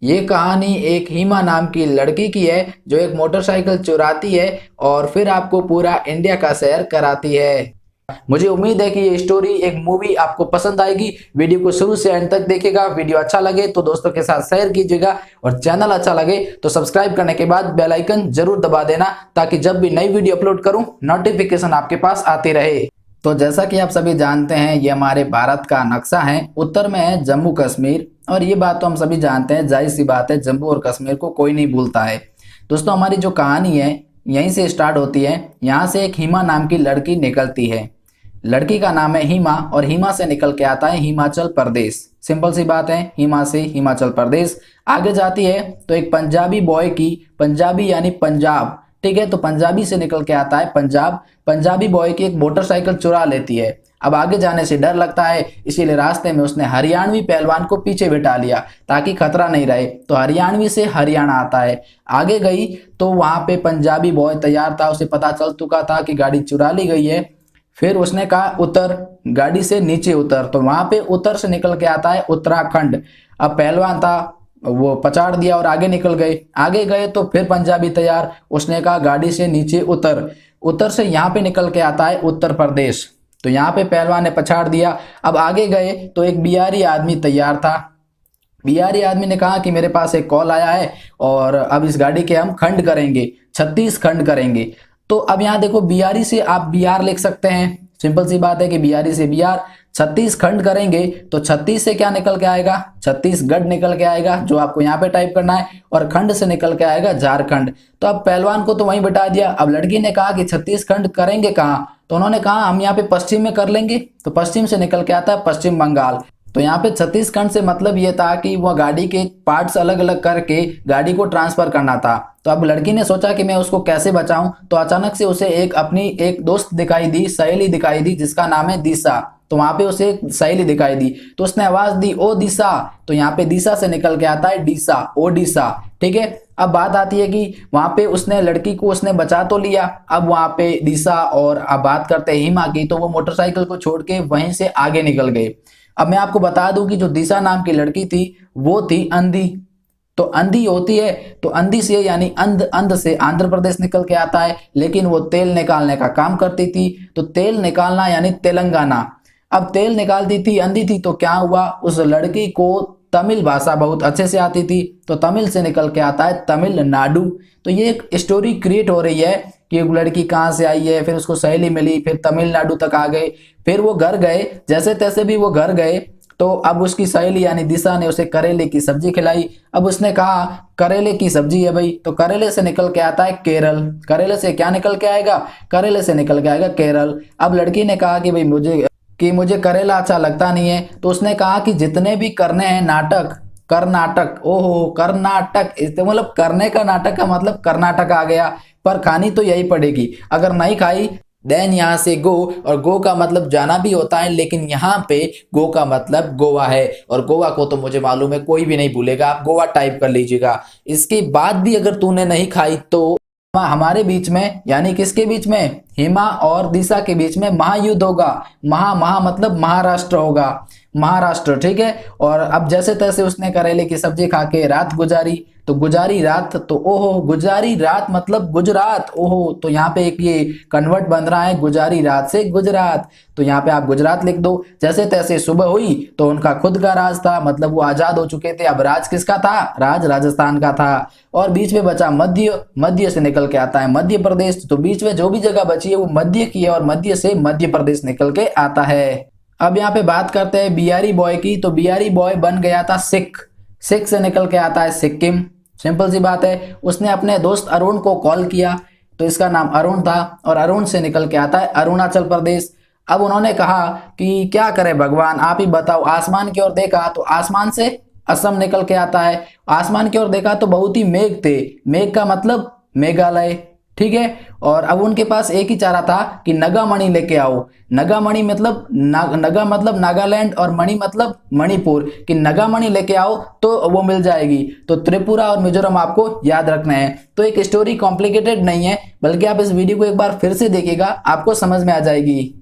ये कहानी एक हिमा नाम की लड़की की है जो एक मोटरसाइकिल चुराती है और फिर आपको पूरा इंडिया का सैर कराती है। मुझे उम्मीद है कि ये स्टोरी एक मूवी आपको पसंद आएगी। वीडियो को शुरू से एंड तक देखिएगा। वीडियो अच्छा लगे तो दोस्तों के साथ शेयर कीजिएगा और चैनल अच्छा लगे तो सब्सक्राइब करने के बाद बेल आइकन जरूर दबा देना ताकि जब भी नई वीडियो अपलोड करूं नोटिफिकेशन आपके पास आती रहे। तो जैसा कि आप सभी जानते हैं ये हमारे भारत का नक्शा है। उत्तर में है जम्मू कश्मीर और ये बात तो हम सभी जानते हैं, जाहिर सी बात है, जम्मू और कश्मीर को कोई नहीं भूलता है। दोस्तों हमारी जो कहानी है यहीं से स्टार्ट होती है। यहाँ से एक हिमा नाम की लड़की निकलती है। लड़की का नाम है हिमा और हिमा से निकल के आता है हिमाचल प्रदेश। सिंपल सी बात है, हिमा से हिमाचल प्रदेश आगे जाती है तो एक पंजाबी बॉय की, पंजाबी यानी पंजाब, ठीक है, तो पंजाबी से निकल के आता है पंजाब। पंजाबी बॉय की एक मोटरसाइकिल चुरा लेती है। अब आगे जाने से डर लगता है, इसीलिए रास्ते में उसने हरियाणवी पहलवान को पीछे बिठा लिया ताकि खतरा नहीं रहे। तो हरियाणवी से हरियाणा आता है। आगे गई तो वहां पे पंजाबी बॉय तैयार था, उसे पता चल चुका था कि गाड़ी चुरा ली गई है। फिर उसने कहा उतर, गाड़ी से नीचे उतर, तो वहां पे उतर से निकल के आता है उत्तराखंड। अब पहलवान था वो पछाड़ दिया और आगे निकल गए। आगे गए तो फिर पंजाबी तैयार, उसने कहा गाड़ी से नीचे उतर। उतर से यहाँ पे निकल के आता है उत्तर प्रदेश, तो यहाँ पे पहलवान ने पछाड़ दिया। अब आगे गए तो एक बिहारी आदमी तैयार था। बिहारी आदमी ने कहा कि मेरे पास एक कॉल आया है और अब इस गाड़ी के हम खंड करेंगे, 36 खंड करेंगे। तो अब यहाँ देखो, बिहारी से आप बिहार लिख सकते हैं। सिंपल सी बात है कि बिहारी से बिहार 36 खंड करेंगे तो 36 से क्या निकल के आएगा, छत्तीसगढ़ निकल के आएगा, जो आपको यहाँ पे टाइप करना है, और खंड से निकल के आएगा झारखंड। तो अब पहलवान को तो वहीं बिठा दिया। अब लड़की ने कहा कि 36 खंड करेंगे कहाँ, तो उन्होंने कहा हम यहाँ पे पश्चिम में कर लेंगे। तो पश्चिम से निकल के आता है पश्चिम बंगाल। तो यहाँ पे 36 खंड से मतलब ये था कि वह गाड़ी के पार्ट्स अलग अलग करके गाड़ी को ट्रांसफर करना था। तो अब लड़की ने सोचा कि मैं उसको कैसे बचाऊं, तो अचानक से उसे अपनी एक दोस्त दिखाई दी, सहेली दिखाई दी, जिसका नाम है दिशा। तो वहां पे उसे एक सहेली दिखाई दी तो उसने आवाज दी ओ दिशा। तो यहाँ पे दिशा से निकल के आता है डीसा, ओ डीसा, ठीक है। अब बात आती है कि वहां पे उसने लड़की को उसने बचा तो लिया। अब वहां पे दिशा और अब बात करते हैं हिमा की, तो वो मोटरसाइकिल को छोड़ के वहीं से आगे निकल गए। अब मैं आपको बता दूं कि जो दिशा नाम की लड़की थी वो थी अंधी। तो अंधी होती है तो अंधी से यानी अंध, अंध से आंध्र प्रदेश निकल के आता है, लेकिन वो तेल निकालने का काम करती थी। तो तेल निकालना यानी तेलंगाना। अब तेल निकालती थी, अंधी थी, तो क्या हुआ, उस लड़की को तमिल भाषा बहुत अच्छे से आती थी, तो तमिल से निकल के आता है तमिलनाडु। तो ये एक स्टोरी क्रिएट हो रही है कि एक लड़की कहाँ से आई है, फिर उसको सहेली मिली, फिर तमिलनाडु तक आ गए, फिर वो घर गए, जैसे तैसे भी वो घर गए। तो अब उसकी सहेली यानी दिशा ने उसे करेले की सब्जी खिलाई। अब उसने कहा करेले की सब्जी है भाई, तो करेले से निकल के आता है केरल। करेले से क्या निकल के आएगा, करेले से निकल के आएगा केरल। अब लड़की ने कहा कि भाई मुझे करेला अच्छा लगता नहीं है, तो उसने कहा कि जितने भी करने हैं नाटक, कर्नाटक, ओहो कर्नाटक, इससे मतलब करने का नाटक का मतलब कर्नाटक आ गया, पर खानी तो यही पड़ेगी। अगर नहीं खाई देन यहाँ से गो, और गो का मतलब जाना भी होता है, लेकिन यहाँ पे गो का मतलब गोवा है, और गोवा को तो मुझे मालूम है कोई भी नहीं भूलेगा, आप गोवा टाइप कर लीजिएगा। इसके बाद भी अगर तूने नहीं खाई तो हमारे बीच में यानी किसके बीच में, हिमा और दिशा के बीच में महायुद्ध होगा। महा मतलब महाराष्ट्र होगा, महाराष्ट्र, ठीक है। और अब जैसे तैसे उसने करेले की सब्जी खा के रात गुजारी। तो गुजारी रात, तो ओहो गुजारी रात मतलब गुजरात, ओहो, तो यहाँ पे एक ये कन्वर्ट बन रहा है गुजारी रात से गुजरात। तो यहाँ पे आप गुजरात लिख दो। जैसे तैसे सुबह हुई तो उनका खुद का राज था, मतलब वो आजाद हो चुके थे। अब राज किसका था, राज राजस्थान का था। और बीच में बचा मध्य, मध्य से निकल के आता है मध्य प्रदेश। तो बीच में जो भी जगह बची है वो मध्य की है और मध्य से मध्य प्रदेश निकल के आता है। अब यहाँ पे बात करते हैं बिहारी बॉय की। तो बिहारी बॉय बन गया था सिख। सिख से निकल के आता है सिक्किम। सिंपल सी बात है, उसने अपने दोस्त अरुण को कॉल किया, तो इसका नाम अरुण था, और अरुण से निकल के आता है अरुणाचल प्रदेश। अब उन्होंने कहा कि क्या करे भगवान, आप ही बताओ। आसमान की ओर देखा तो आसमान से असम निकल के आता है। आसमान की ओर देखा तो बहुत ही मेघ थे, मेघ का मतलब मेघालय, ठीक है। और अब उनके पास एक ही चारा था कि नगामणि लेके आओ। नगामणि मतलब नगा मतलब नागालैंड और मणि मतलब मणिपुर, कि नगामणि लेके आओ तो वो मिल जाएगी। तो त्रिपुरा और मिजोरम आपको याद रखना है। तो एक स्टोरी कॉम्प्लिकेटेड नहीं है, बल्कि आप इस वीडियो को एक बार फिर से देखिएगा, आपको समझ में आ जाएगी।